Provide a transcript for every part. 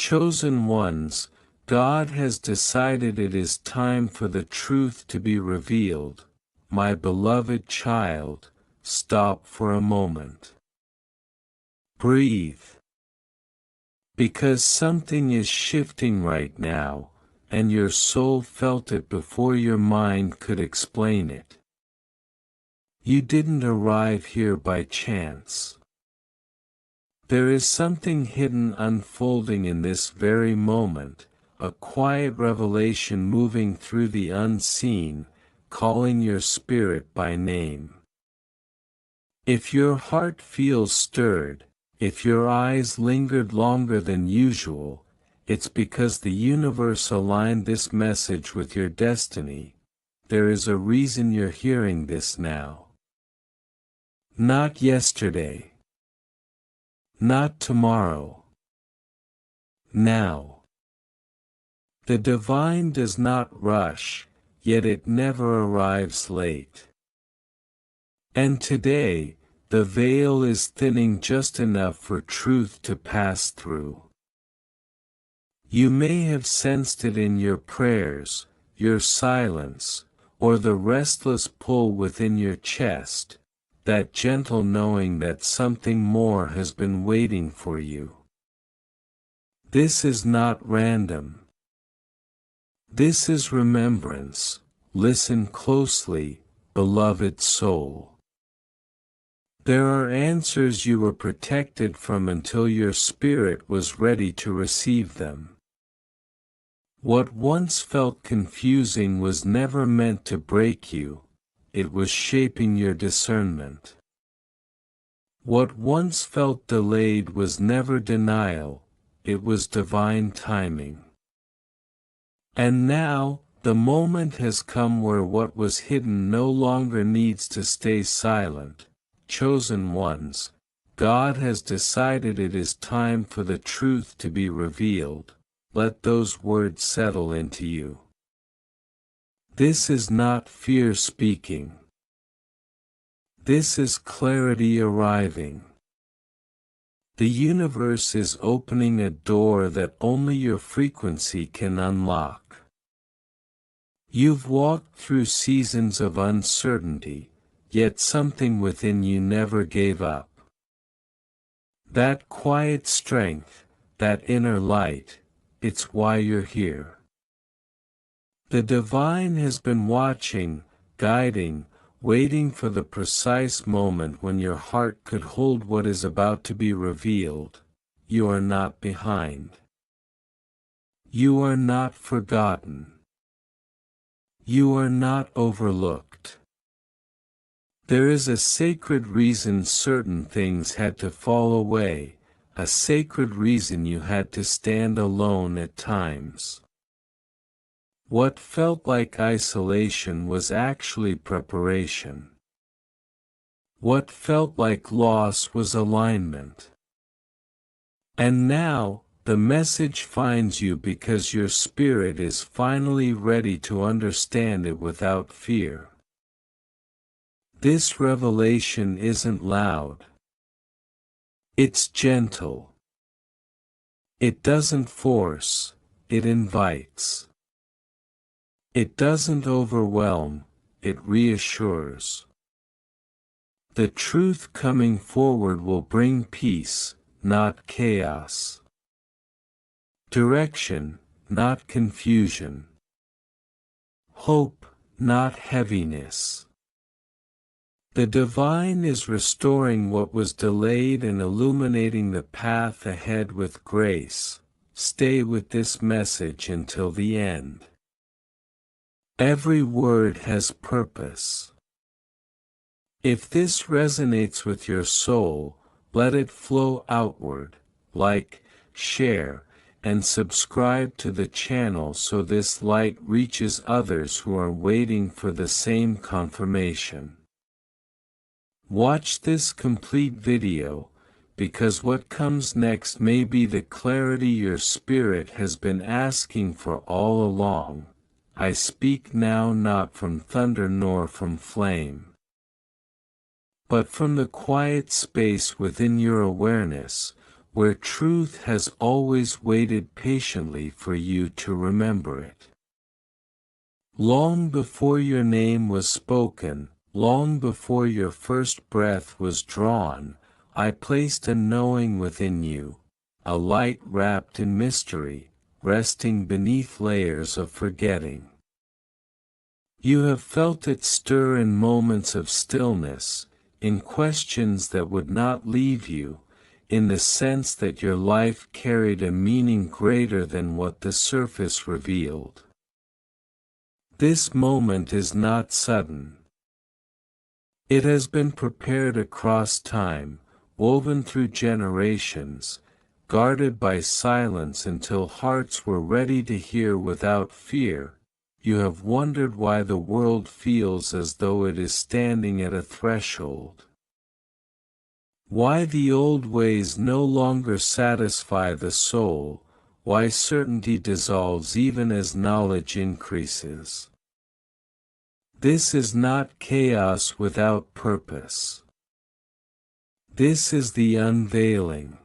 Chosen ones, God has decided it is time for the truth to be revealed. My beloved child, stop for a moment. Breathe. Because something is shifting right now, and your soul felt it before your mind could explain it. You didn't arrive here by chance. There is something hidden unfolding in this very moment, a quiet revelation moving through the unseen, calling your spirit by name. If your heart feels stirred, if your eyes lingered longer than usual, it's because the universe aligned this message with your destiny. There is a reason you're hearing this now. Not yesterday. Not tomorrow. Now. The divine does not rush, yet it never arrives late. And today, the veil is thinning just enough for truth to pass through. You may have sensed it in your prayers, your silence, or the restless pull within your chest, that gentle knowing that something more has been waiting for you. This is not random. This is remembrance. Listen closely, beloved soul. There are answers you were protected from until your spirit was ready to receive them. What once felt confusing was never meant to break you, it was shaping your discernment. What once felt delayed was never denial, it was divine timing. And now, the moment has come where what was hidden no longer needs to stay silent. Chosen ones, God has decided it is time for the truth to be revealed. Let those words settle into you. This is not fear speaking. This is clarity arriving. The universe is opening a door that only your frequency can unlock. You've walked through seasons of uncertainty, yet something within you never gave up. That quiet strength, that inner light, it's why you're here. The divine has been watching, guiding, waiting for the precise moment when your heart could hold what is about to be revealed. You are not behind. You are not forgotten. You are not overlooked. There is a sacred reason certain things had to fall away, a sacred reason you had to stand alone at times. What felt like isolation was actually preparation. What felt like loss was alignment. And now, the message finds you because your spirit is finally ready to understand it without fear. This revelation isn't loud. It's gentle. It doesn't force, it invites. It doesn't overwhelm, it reassures. The truth coming forward will bring peace, not chaos. Direction, not confusion. Hope, not heaviness. The divine is restoring what was delayed and illuminating the path ahead with grace. Stay with this message until the end. Every word has purpose. If this resonates with your soul, let it flow outward. Like, share, and subscribe to the channel so this light reaches others who are waiting for the same confirmation. Watch this complete video, because what comes next may be the clarity your spirit has been asking for all along. I speak now not from thunder nor from flame, but from the quiet space within your awareness, where truth has always waited patiently for you to remember it. Long before your name was spoken, long before your first breath was drawn, I placed a knowing within you, a light wrapped in mystery, resting beneath layers of forgetting. You have felt it stir in moments of stillness, in questions that would not leave you, in the sense that your life carried a meaning greater than what the surface revealed. This moment is not sudden. It has been prepared across time, woven through generations, guarded by silence until hearts were ready to hear without fear. You have wondered why the world feels as though it is standing at a threshold. Why the old ways no longer satisfy the soul, why certainty dissolves even as knowledge increases. This is not chaos without purpose. This is the unveiling.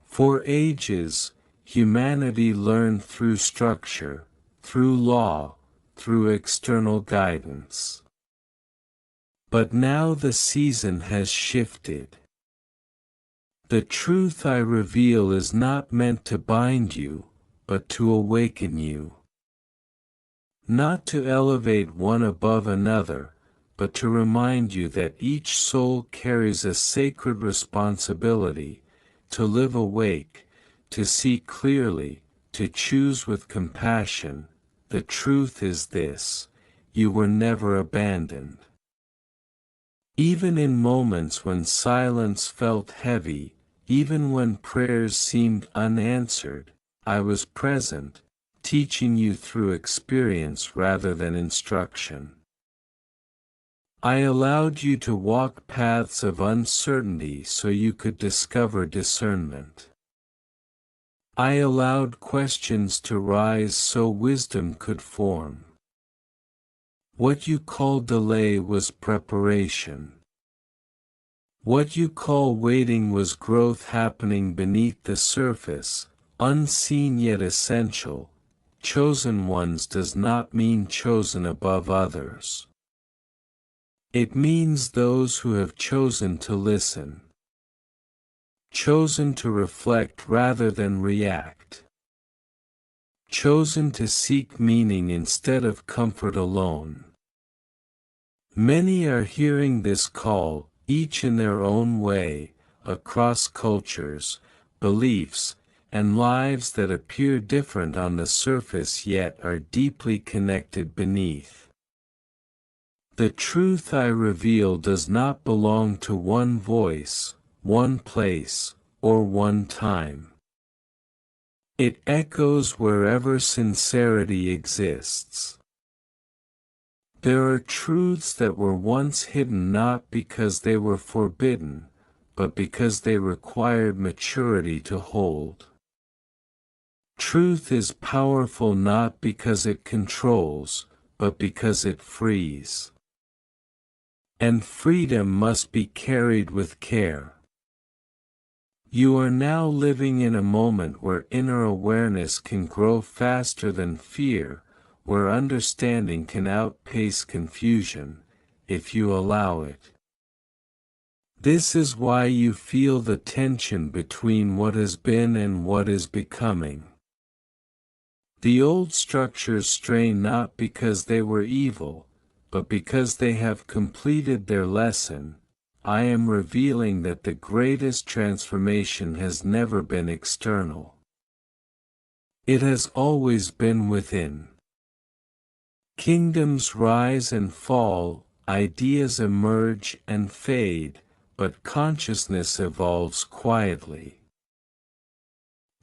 For ages, humanity learned through structure, through law, through external guidance. But now the season has shifted. The truth I reveal is not meant to bind you, but to awaken you. Not to elevate one above another, but to remind you that each soul carries a sacred responsibility, to live awake, to see clearly, to choose with compassion. The truth is this: you were never abandoned. Even in moments when silence felt heavy, even when prayers seemed unanswered, I was present, teaching you through experience rather than instruction. I allowed you to walk paths of uncertainty so you could discover discernment. I allowed questions to rise so wisdom could form. What you call delay was preparation. What you call waiting was growth happening beneath the surface, unseen yet essential. Chosen ones does not mean chosen above others. It means those who have chosen to listen. Chosen to reflect rather than react. Chosen to seek meaning instead of comfort alone. Many are hearing this call, each in their own way, across cultures, beliefs, and lives that appear different on the surface yet are deeply connected beneath. The truth I reveal does not belong to one voice, one place, or one time. It echoes wherever sincerity exists. There are truths that were once hidden not because they were forbidden, but because they required maturity to hold. Truth is powerful not because it controls, but because it frees. And freedom must be carried with care. You are now living in a moment where inner awareness can grow faster than fear, where understanding can outpace confusion, if you allow it. This is why you feel the tension between what has been and what is becoming. The old structures strain not because they were evil, but because they have completed their lesson. I am revealing that the greatest transformation has never been external. It has always been within. Kingdoms rise and fall, ideas emerge and fade, but consciousness evolves quietly.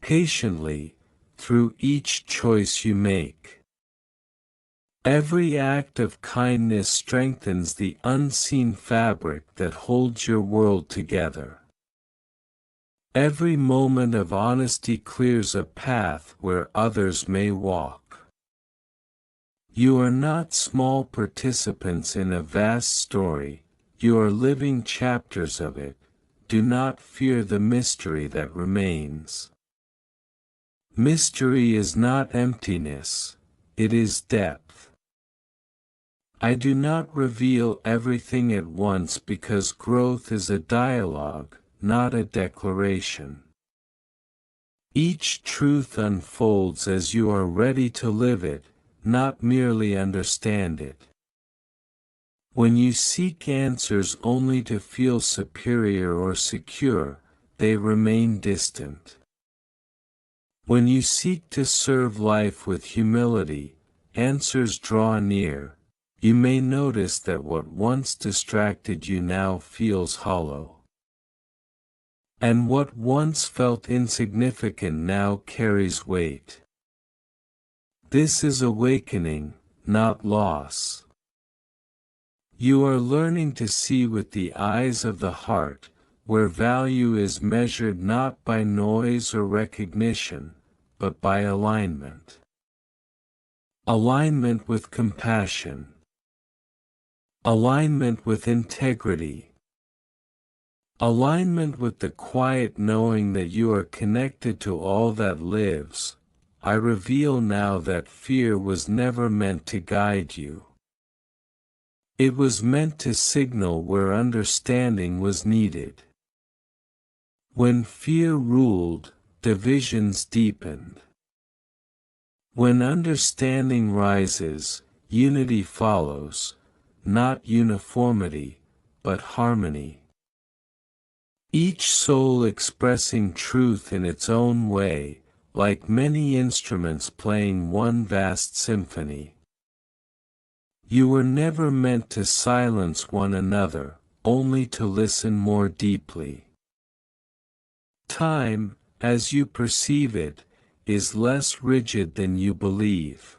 Patiently, through each choice you make. Every act of kindness strengthens the unseen fabric that holds your world together. Every moment of honesty clears a path where others may walk. You are not small participants in a vast story, you are living chapters of it, do not fear the mystery that remains. Mystery is not emptiness, it is depth. I do not reveal everything at once because growth is a dialogue, not a declaration. Each truth unfolds as you are ready to live it, not merely understand it. When you seek answers only to feel superior or secure, they remain distant. When you seek to serve life with humility, answers draw near. You may notice that what once distracted you now feels hollow. And what once felt insignificant now carries weight. This is awakening, not loss. You are learning to see with the eyes of the heart, where value is measured not by noise or recognition, but by alignment. Alignment with compassion. Alignment with integrity. Alignment with the quiet knowing that you are connected to all that lives. I reveal now that fear was never meant to guide you. It was meant to signal where understanding was needed. When fear ruled, divisions deepened. When understanding rises, unity follows, not uniformity, but harmony. Each soul expressing truth in its own way, like many instruments playing one vast symphony. You were never meant to silence one another, only to listen more deeply. Time, as you perceive it, is less rigid than you believe.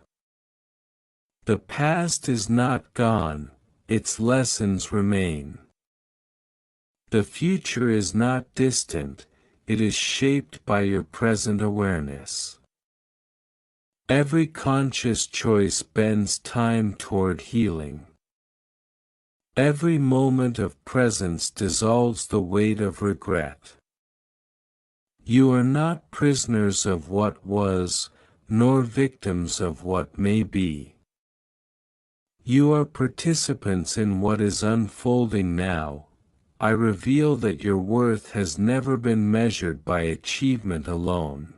The past is not gone, its lessons remain. The future is not distant, it is shaped by your present awareness. Every conscious choice bends time toward healing. Every moment of presence dissolves the weight of regret. You are not prisoners of what was, nor victims of what may be. You are participants in what is unfolding now. I reveal that your worth has never been measured by achievement alone.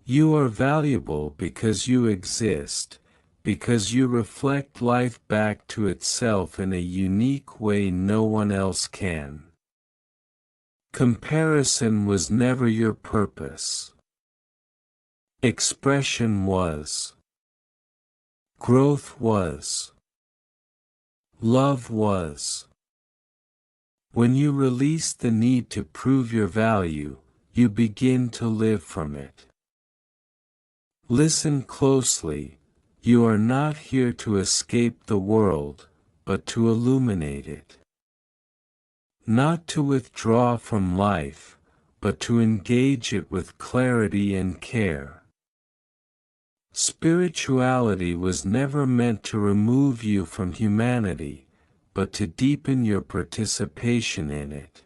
You are valuable because you exist, because you reflect life back to itself in a unique way no one else can. Comparison was never your purpose. Expression was. Growth was. Love was. When you release the need to prove your value, you begin to live from it. Listen closely, you are not here to escape the world, but to illuminate it. Not to withdraw from life, but to engage it with clarity and care. Spirituality was never meant to remove you from humanity, but to deepen your participation in it.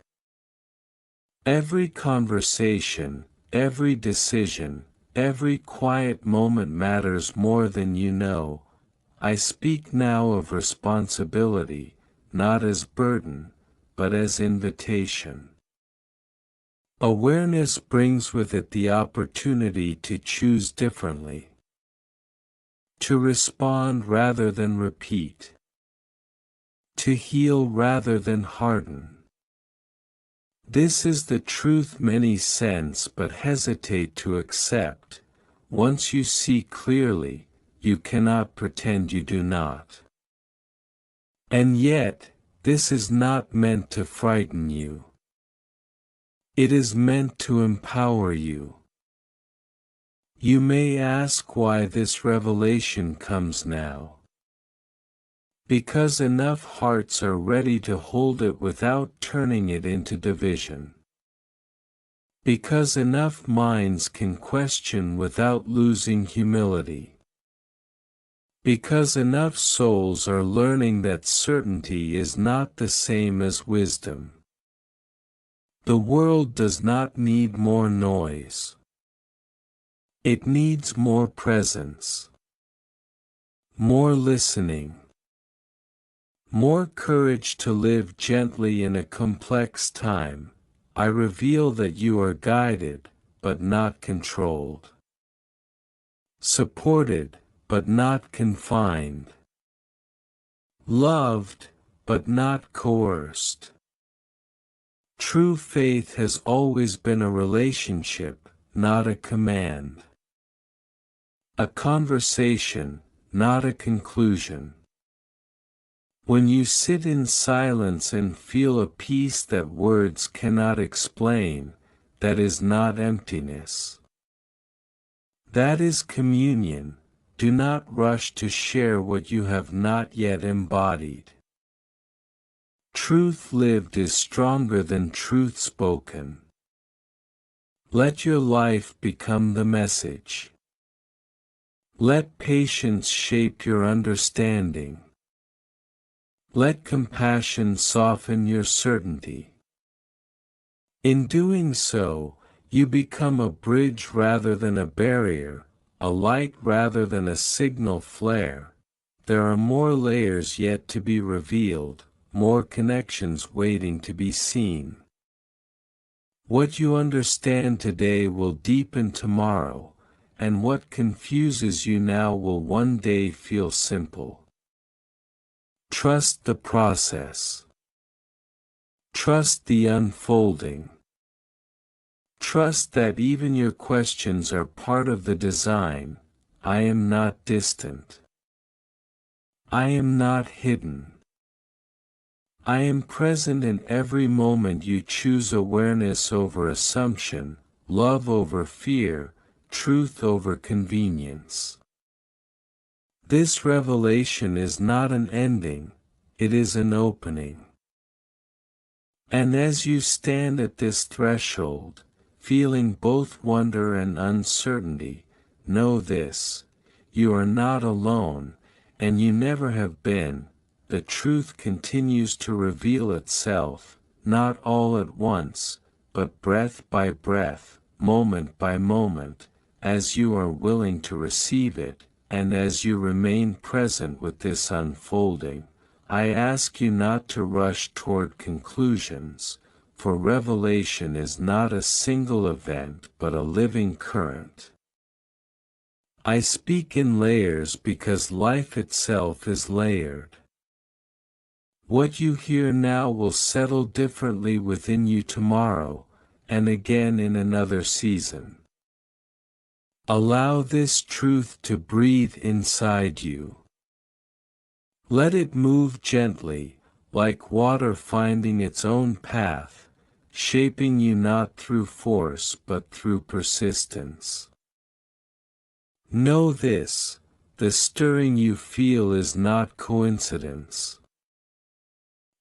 Every conversation, every decision, every quiet moment matters more than you know. I speak now of responsibility, not as burden, but as invitation. Awareness brings with it the opportunity to choose differently. To respond rather than repeat. To heal rather than harden. This is the truth many sense but hesitate to accept. Once you see clearly, you cannot pretend you do not. And yet, this is not meant to frighten you. It is meant to empower you. You may ask why this revelation comes now. Because enough hearts are ready to hold it without turning it into division. Because enough minds can question without losing humility. Because enough souls are learning that certainty is not the same as wisdom. The world does not need more noise. It needs more presence, more listening, more courage to live gently in a complex time. I reveal that you are guided, but not controlled. Supported, but not confined. Loved, but not coerced. True faith has always been a relationship, not a command. A conversation, not a conclusion. When you sit in silence and feel a peace that words cannot explain, that is not emptiness. That is communion. Do not rush to share what you have not yet embodied. Truth lived is stronger than truth spoken. Let your life become the message. Let patience shape your understanding. Let compassion soften your certainty. In doing so, you become a bridge rather than a barrier, a light rather than a signal flare. There are more layers yet to be revealed, more connections waiting to be seen. What you understand today will deepen tomorrow, and what confuses you now will one day feel simple. Trust the process. Trust the unfolding. Trust that even your questions are part of the design. I am not distant. I am not hidden. I am present in every moment you choose awareness over assumption, love over fear, truth over convenience. This revelation is not an ending, it is an opening. And as you stand at this threshold, feeling both wonder and uncertainty, know this: you are not alone, and you never have been. The truth continues to reveal itself, not all at once, but breath by breath, moment by moment, as you are willing to receive it, and as you remain present with this unfolding. I ask you not to rush toward conclusions, for revelation is not a single event but a living current. I speak in layers because life itself is layered. What you hear now will settle differently within you tomorrow, and again in another season. Allow this truth to breathe inside you. Let it move gently, like water finding its own path, shaping you not through force but through persistence. Know this: the stirring you feel is not coincidence.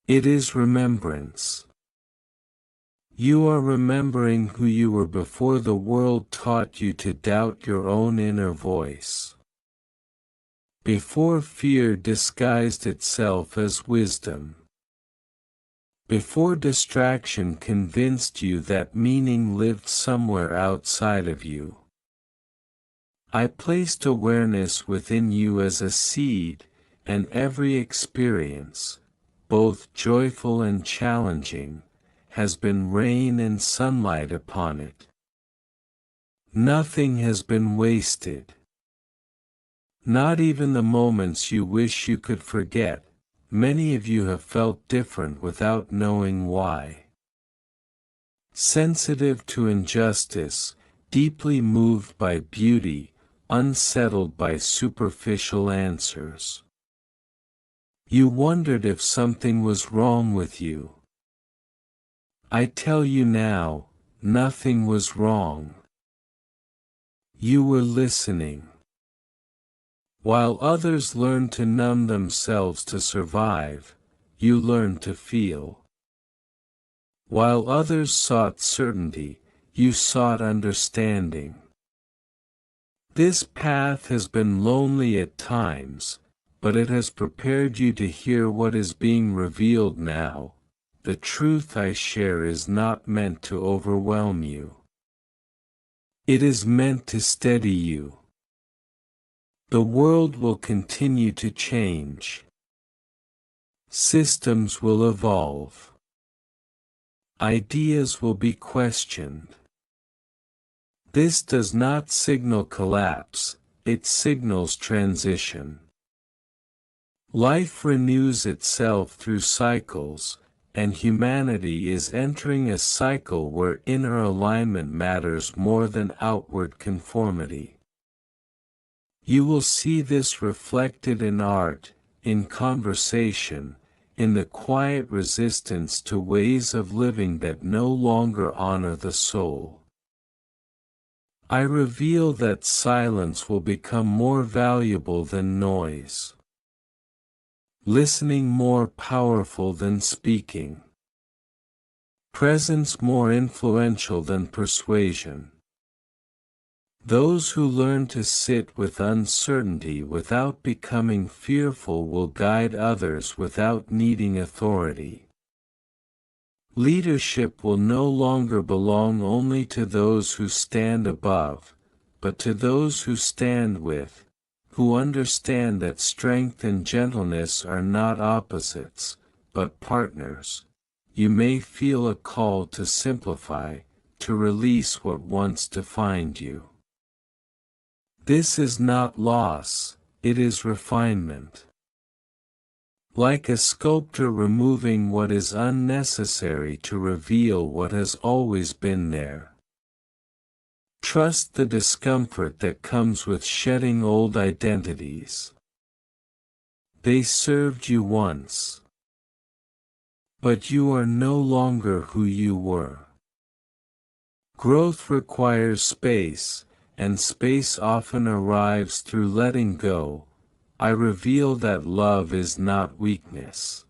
It is remembrance. You are remembering who you were before the world taught you to doubt your own inner voice. Before fear disguised itself as wisdom. Before distraction convinced you that meaning lived somewhere outside of you. I placed awareness within you as a seed, and every experience, both joyful and challenging, has been rain and sunlight upon it. Nothing has been wasted. Not even the moments you wish you could forget. Many of you have felt different without knowing why. Sensitive to injustice, deeply moved by beauty, unsettled by superficial answers. You wondered if something was wrong with you. I tell you now, nothing was wrong. You were listening. While others learned to numb themselves to survive, you learned to feel. While others sought certainty, you sought understanding. This path has been lonely at times, but it has prepared you to hear what is being revealed now. the truth I share is not meant to overwhelm you. It is meant to steady you. The world will continue to change. Systems will evolve. Ideas will be questioned. This does not signal collapse, it signals transition. Life renews itself through cycles, and humanity is entering a cycle where inner alignment matters more than outward conformity. You will see this reflected in art, in conversation, in the quiet resistance to ways of living that no longer honor the soul. I reveal that silence will become more valuable than noise. Listening more powerful than speaking. Presence more influential than persuasion. Those who learn to sit with uncertainty without becoming fearful will guide others without needing authority. Leadership will no longer belong only to those who stand above, but to those who stand with, who understand that strength and gentleness are not opposites, but partners. You may feel a call to simplify, to release what once defined you. This is not loss, it is refinement. Like a sculptor removing what is unnecessary to reveal what has always been there. Trust the discomfort that comes with shedding old identities. They served you once. But you are no longer who you were. Growth requires space, and space often arrives through letting go. I reveal that love is not weakness.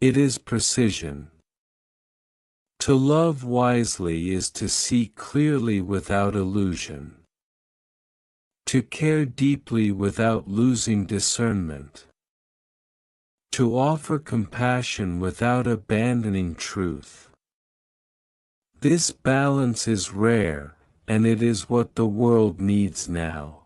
It is precision. To love wisely is to see clearly without illusion. To care deeply without losing discernment. To offer compassion without abandoning truth. This balance is rare, and it is what the world needs now.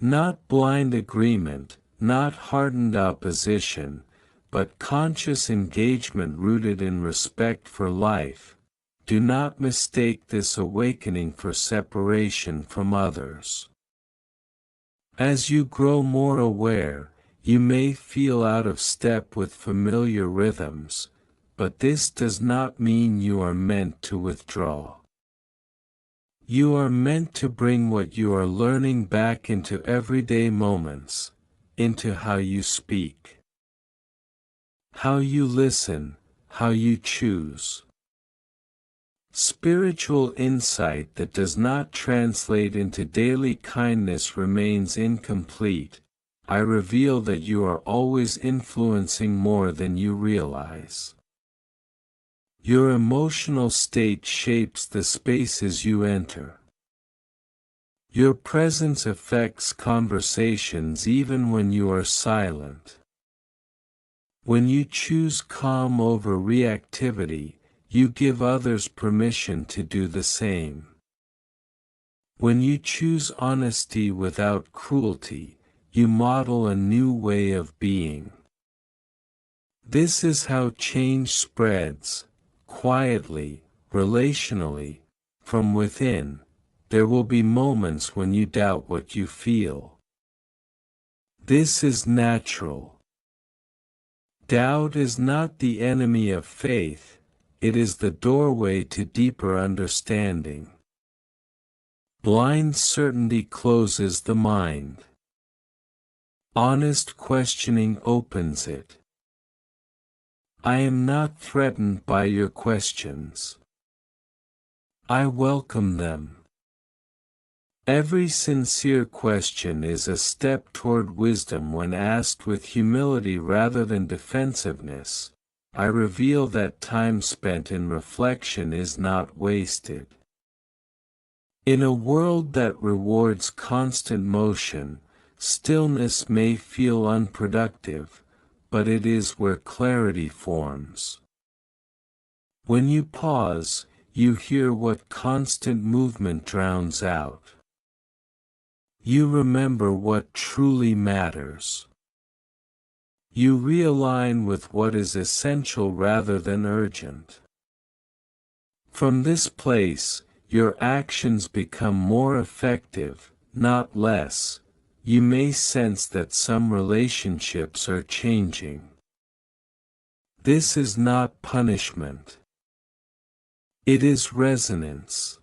Not blind agreement, not hardened opposition, but conscious engagement rooted in respect for life. Do not mistake this awakening for separation from others. As you grow more aware, you may feel out of step with familiar rhythms, but this does not mean you are meant to withdraw. You are meant to bring what you are learning back into everyday moments, into how you speak, how you listen, how you choose. Spiritual insight that does not translate into daily kindness remains incomplete. I reveal that you are always influencing more than you realize. Your emotional state shapes the spaces you enter. Your presence affects conversations even when you are silent. When you choose calm over reactivity, you give others permission to do the same. When you choose honesty without cruelty, you model a new way of being. This is how change spreads. Quietly, relationally, from within. There will be moments when you doubt what you feel. This is natural. Doubt is not the enemy of faith, it is the doorway to deeper understanding. Blind certainty closes the mind. Honest questioning opens it. I am not threatened by your questions. I welcome them. Every sincere question is a step toward wisdom when asked with humility rather than defensiveness. I reveal that time spent in reflection is not wasted. In a world that rewards constant motion, stillness may feel unproductive, but it is where clarity forms. When you pause, you hear what constant movement drowns out. You remember what truly matters. You realign with what is essential rather than urgent. From this place, your actions become more effective, not less. You may sense that some relationships are changing. This is not punishment. It is resonance.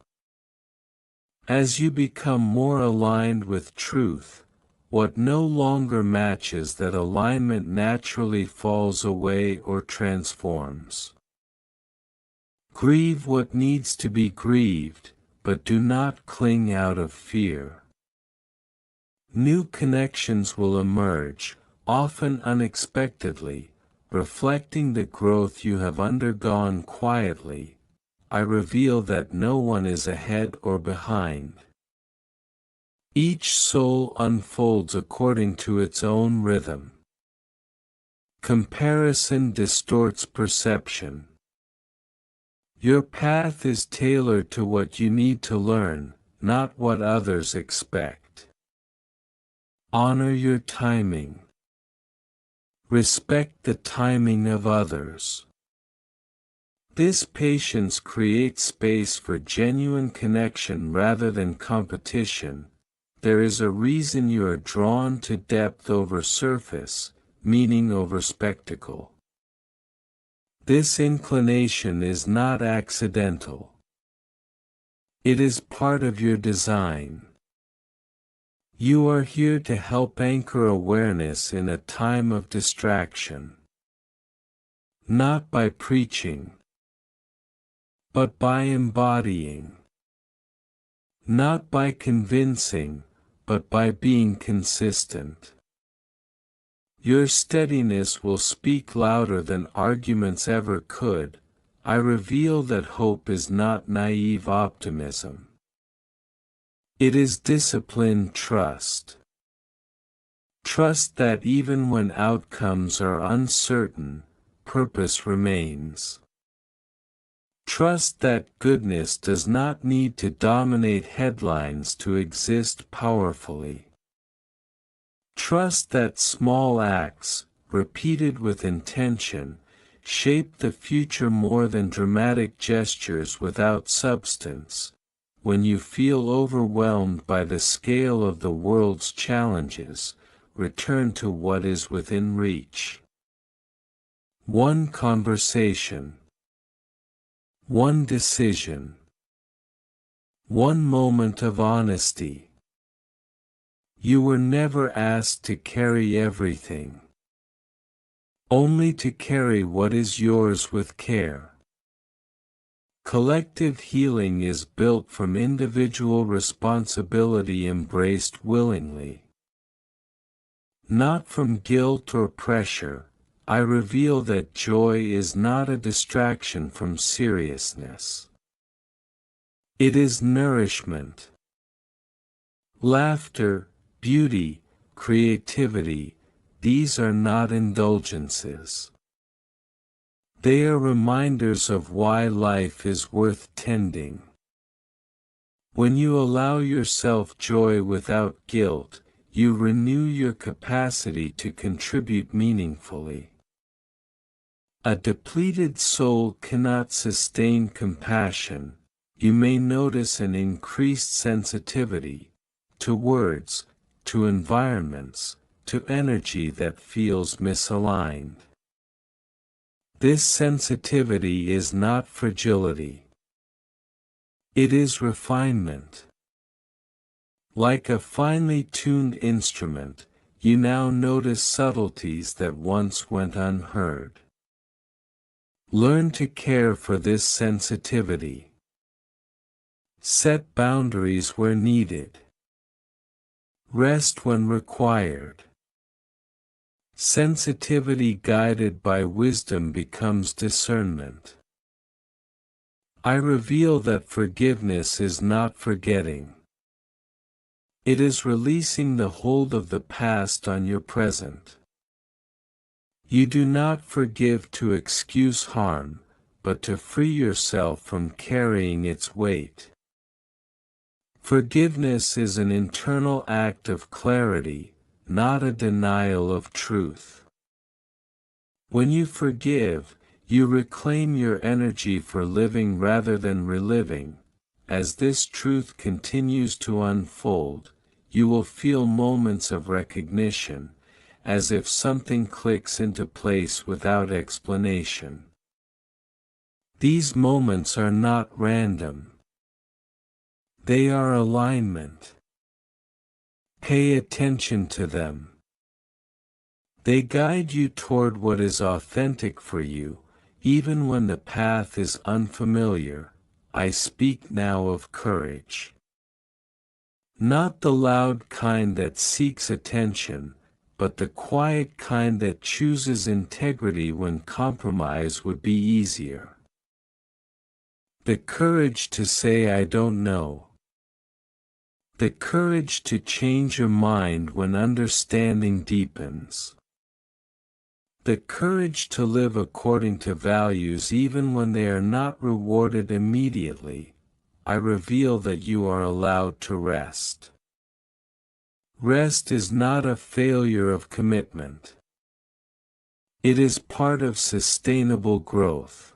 As you become more aligned with truth, what no longer matches that alignment naturally falls away or transforms. Grieve what needs to be grieved, but do not cling out of fear. New connections will emerge, often unexpectedly, reflecting the growth you have undergone quietly. I reveal that no one is ahead or behind. Each soul unfolds according to its own rhythm. Comparison distorts perception. Your path is tailored to what you need to learn, not what others expect. Honor your timing. Respect the timing of others. This patience creates space for genuine connection rather than competition. There is a reason you are drawn to depth over surface, meaning over spectacle. This inclination is not accidental. It is part of your design. You are here to help anchor awareness in a time of distraction. Not by preaching, but by embodying. Not by convincing, but by being consistent. Your steadiness will speak louder than arguments ever could. I reveal that hope is not naive optimism. It is disciplined trust. Trust that even when outcomes are uncertain, purpose remains. Trust that goodness does not need to dominate headlines to exist powerfully. Trust that small acts, repeated with intention, shape the future more than dramatic gestures without substance. When you feel overwhelmed by the scale of the world's challenges, return to what is within reach. One conversation. One decision. One moment of honesty. You were never asked to carry everything. Only to carry what is yours with care. Collective healing is built from individual responsibility embraced willingly. Not from guilt or pressure. I reveal that joy is not a distraction from seriousness. It is nourishment. Laughter, beauty, creativity, these are not indulgences. They are reminders of why life is worth tending. When you allow yourself joy without guilt, you renew your capacity to contribute meaningfully. A depleted soul cannot sustain compassion. You may notice an increased sensitivity to words, to environments, to energy that feels misaligned. This sensitivity is not fragility. It is refinement. Like a finely tuned instrument, you now notice subtleties that once went unheard. Learn to care for this sensitivity. Set boundaries where needed. Rest when required. Sensitivity guided by wisdom becomes discernment. I reveal that forgiveness is not forgetting. It is releasing the hold of the past on your present. You do not forgive to excuse harm, but to free yourself from carrying its weight. Forgiveness is an internal act of clarity, not a denial of truth. When you forgive, you reclaim your energy for living rather than reliving. As this truth continues to unfold, you will feel moments of recognition, as if something clicks into place without explanation. These moments are not random. They are alignment. Pay attention to them. They guide you toward what is authentic for you, even when the path is unfamiliar. I speak now of courage. Not the loud kind that seeks attention, but the quiet kind that chooses integrity when compromise would be easier. The courage to say I don't know. The courage to change your mind when understanding deepens. The courage to live according to values even when they are not rewarded immediately. I reveal that you are allowed to rest. Rest is not a failure of commitment. It is part of sustainable growth.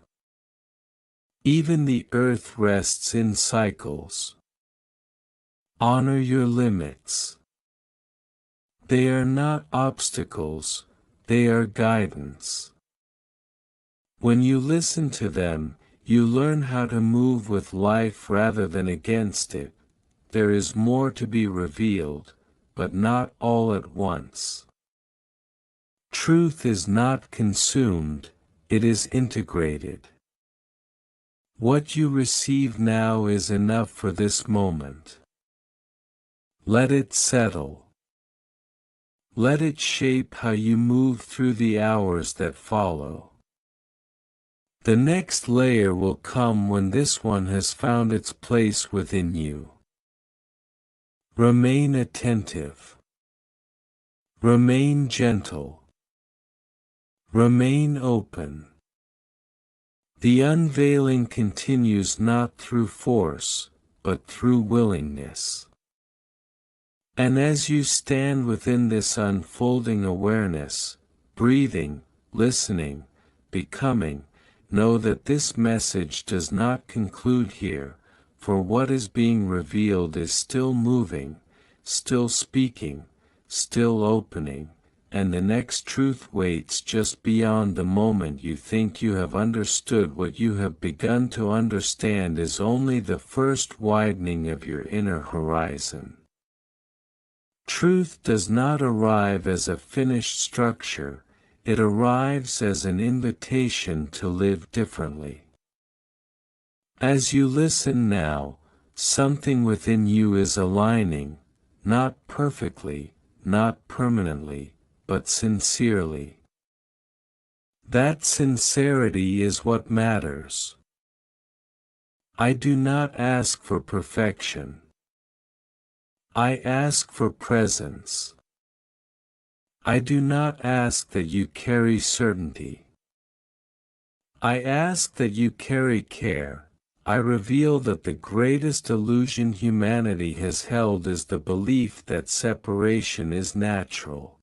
Even the earth rests in cycles. Honor your limits. They are not obstacles, they are guidance. When you listen to them, you learn how to move with life rather than against it. There is more to be revealed, but not all at once. Truth is not consumed, it is integrated. What you receive now is enough for this moment. Let it settle. Let it shape how you move through the hours that follow. The next layer will come when this one has found its place within you. Remain attentive. Remain gentle. Remain open. The unveiling continues not through force, but through willingness. And as you stand within this unfolding awareness, breathing, listening, becoming, know that this message does not conclude here, for what is being revealed is still moving, still speaking, still opening, and the next truth waits just beyond the moment you think you have understood. What you have begun to understand is only the first widening of your inner horizon. Truth does not arrive as a finished structure, it arrives as an invitation to live differently. As you listen now, something within you is aligning, not perfectly, not permanently, but sincerely. That sincerity is what matters. I do not ask for perfection. I ask for presence. I do not ask that you carry certainty. I ask that you carry care. I reveal that the greatest illusion humanity has held is the belief that separation is natural.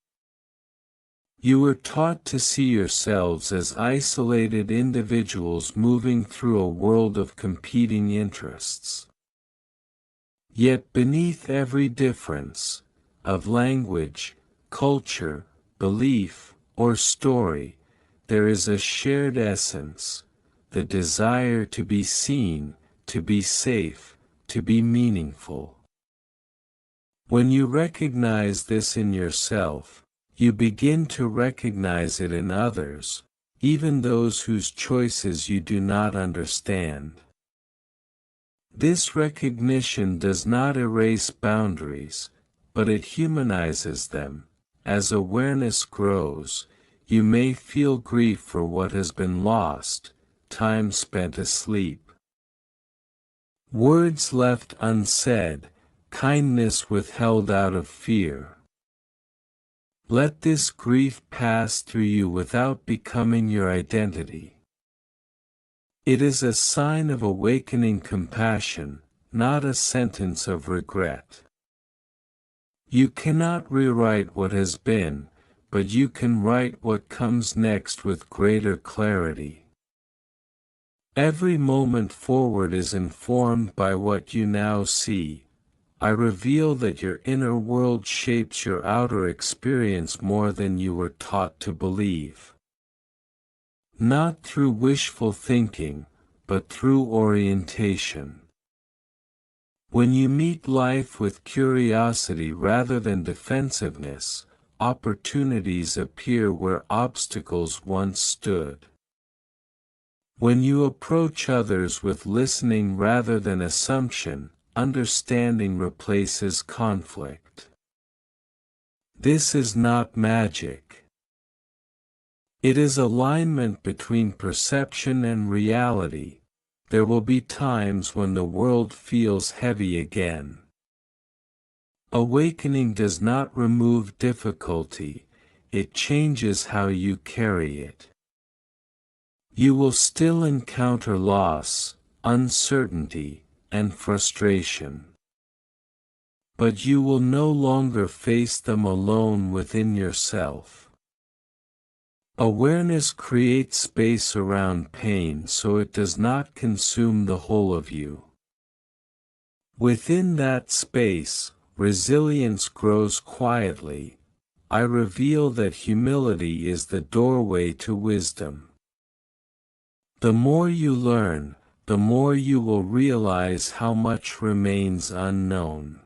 You were taught to see yourselves as isolated individuals moving through a world of competing interests. Yet beneath every difference, of language, culture, belief, or story, there is a shared essence, the desire to be seen, to be safe, to be meaningful. When you recognize this in yourself, you begin to recognize it in others, even those whose choices you do not understand. This recognition does not erase boundaries, but it humanizes them. As awareness grows, you may feel grief for what has been lost, time spent asleep, words left unsaid, kindness withheld out of fear. Let this grief pass through you without becoming your identity. It is a sign of awakening compassion, not a sentence of regret. You cannot rewrite what has been, but you can write what comes next with greater clarity. Every moment forward is informed by what you now see. I reveal that your inner world shapes your outer experience more than you were taught to believe. Not through wishful thinking, but through orientation. When you meet life with curiosity rather than defensiveness, opportunities appear where obstacles once stood. When you approach others with listening rather than assumption, understanding replaces conflict. This is not magic. It is alignment between perception and reality. There will be times when the world feels heavy again. Awakening does not remove difficulty, it changes how you carry it. You will still encounter loss, uncertainty, and frustration. But you will no longer face them alone within yourself. Awareness creates space around pain so it does not consume the whole of you. Within that space, resilience grows quietly. I reveal that humility is the doorway to wisdom. The more you learn, the more you will realize how much remains unknown.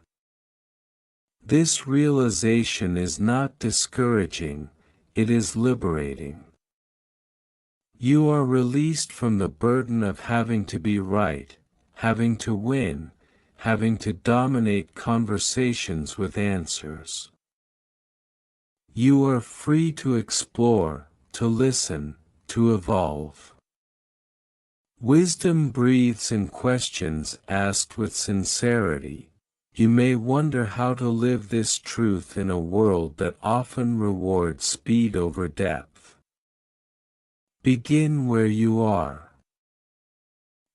This realization is not discouraging, it is liberating. You are released from the burden of having to be right, having to win, having to dominate conversations with answers. You are free to explore, to listen, to evolve. Wisdom breathes in questions asked with sincerity. You may wonder how to live this truth in a world that often rewards speed over depth. Begin where you are.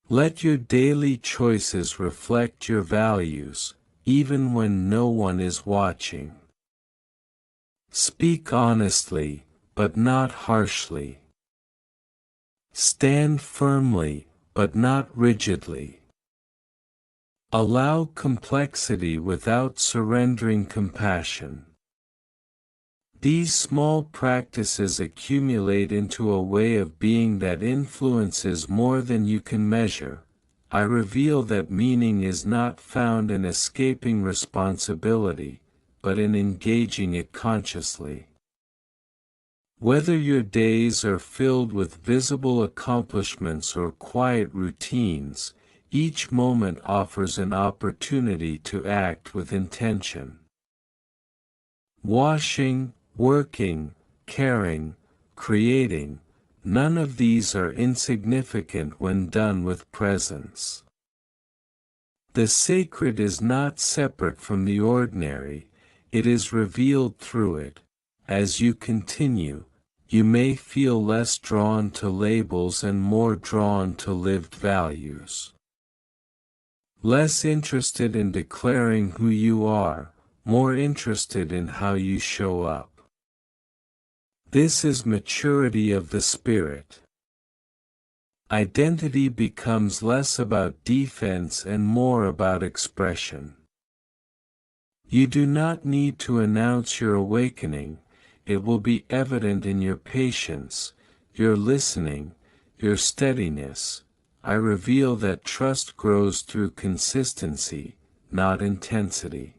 Let your daily choices reflect your values, even when no one is watching. Speak honestly, but not harshly. Stand firmly, but not rigidly. Allow complexity without surrendering compassion. These small practices accumulate into a way of being that influences more than you can measure. I reveal that meaning is not found in escaping responsibility, but in engaging it consciously. Whether your days are filled with visible accomplishments or quiet routines, each moment offers an opportunity to act with intention. Washing, working, caring, creating, none of these are insignificant when done with presence. The sacred is not separate from the ordinary, it is revealed through it. As you continue, you may feel less drawn to labels and more drawn to lived values. Less interested in declaring who you are, more interested in how you show up. This is maturity of the spirit. Identity becomes less about defense and more about expression. You do not need to announce your awakening. It will be evident in your patience, your listening, your steadiness. I reveal that trust grows through consistency, not intensity.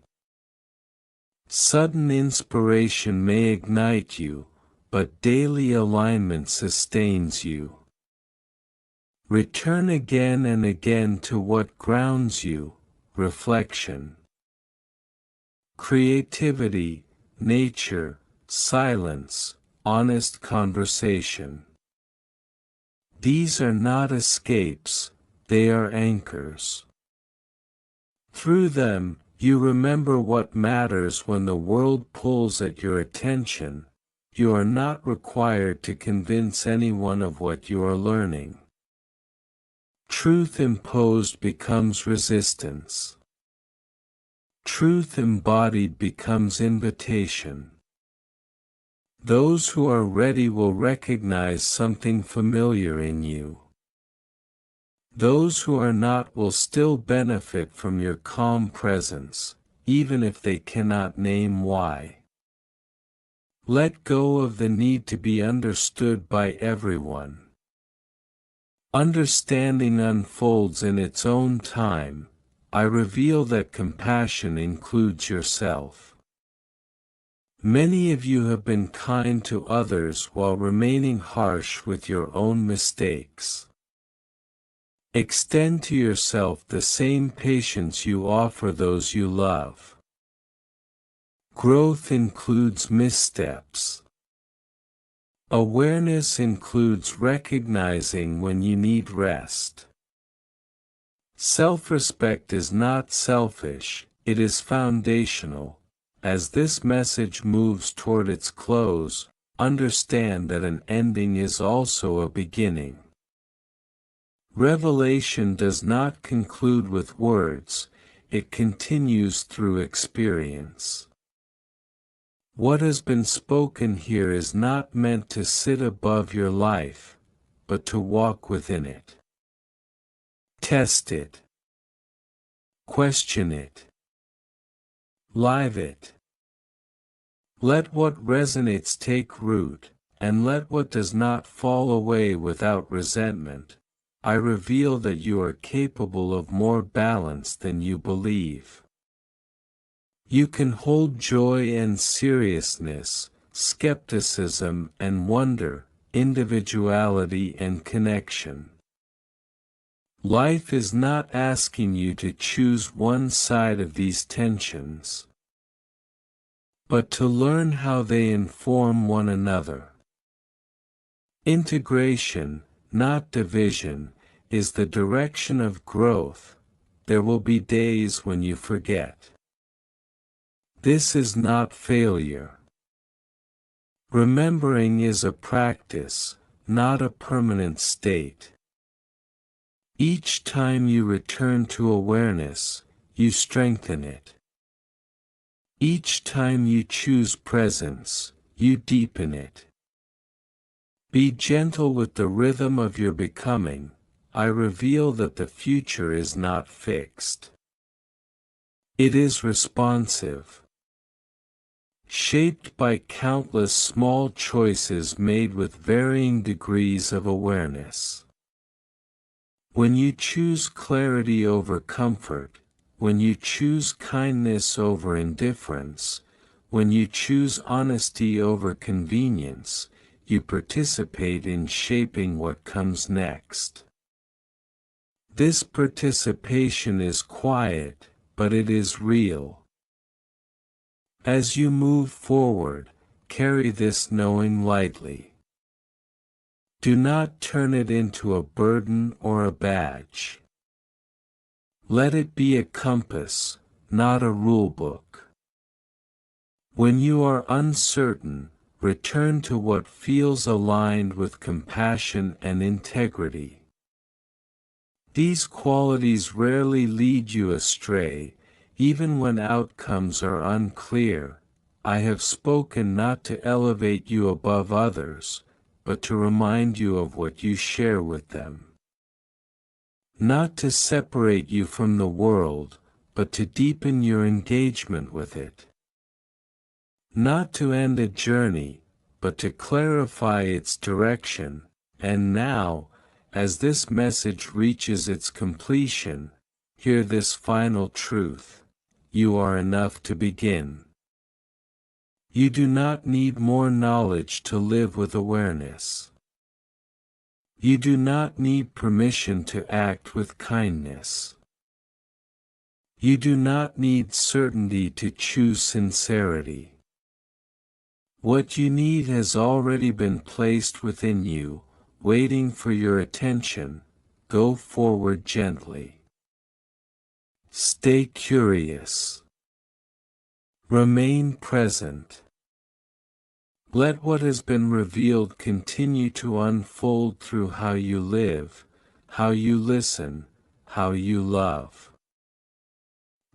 Sudden inspiration may ignite you, but daily alignment sustains you. Return again and again to what grounds you: reflection, creativity, nature, silence, honest conversation. These are not escapes, they are anchors. Through them, You remember what matters when the world pulls at your attention. You are not required to convince anyone of what you are learning. Truth imposed becomes resistance. Truth embodied becomes invitation. Those who are ready will recognize something familiar in you. Those who are not will still benefit from your calm presence, even if they cannot name why. Let go of the need to be understood by everyone. Understanding unfolds in its own time. I reveal that compassion includes yourself. Many of you have been kind to others while remaining harsh with your own mistakes. Extend to yourself the same patience you offer those you love. Growth includes missteps. Awareness includes recognizing when you need rest. Self-respect is not selfish, it is foundational. As this message moves toward its close, understand that an ending is also a beginning. Revelation does not conclude with words, it continues through experience. What has been spoken here is not meant to sit above your life, but to walk within it. Test it. Question it. Live it. Let what resonates take root, and let what does not fall away without resentment. I reveal that you are capable of more balance than you believe. You can hold joy and seriousness, skepticism and wonder, individuality and connection. Life is not asking you to choose one side of these tensions, but to learn how they inform one another. Integration, not division, is the direction of growth. There will be days when you forget. This is not failure. Remembering is a practice, not a permanent state. Each time you return to awareness, you strengthen it. Each time you choose presence, you deepen it. Be gentle with the rhythm of your becoming. I reveal that the future is not fixed. It is responsive, shaped by countless small choices made with varying degrees of awareness. When you choose clarity over comfort, when you choose kindness over indifference, when you choose honesty over convenience, you participate in shaping what comes next. This participation is quiet, but it is real. As you move forward, carry this knowing lightly. Do not turn it into a burden or a badge. Let it be a compass, not a rule book. When you are uncertain, return to what feels aligned with compassion and integrity. These qualities rarely lead you astray, even when outcomes are unclear. I have spoken not to elevate you above others, but to remind you of what you share with them. Not to separate you from the world, but to deepen your engagement with it. Not to end a journey, but to clarify its direction. And now, as this message reaches its completion, hear this final truth: you are enough to begin. You do not need more knowledge to live with awareness. You do not need permission to act with kindness. You do not need certainty to choose sincerity. What you need has already been placed within you, waiting for your attention. Go forward gently. Stay curious. Remain present. Let what has been revealed continue to unfold through how you live, how you listen, how you love.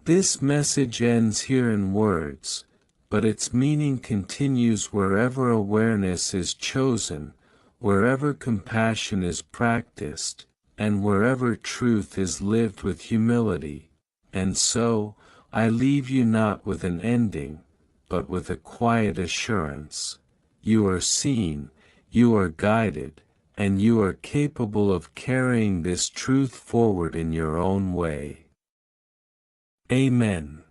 This message ends here in words, but its meaning continues wherever awareness is chosen, wherever compassion is practiced, and wherever truth is lived with humility. And so, I leave you not with an ending, but with a quiet assurance. You are seen, you are guided, and you are capable of carrying this truth forward in your own way. Amen.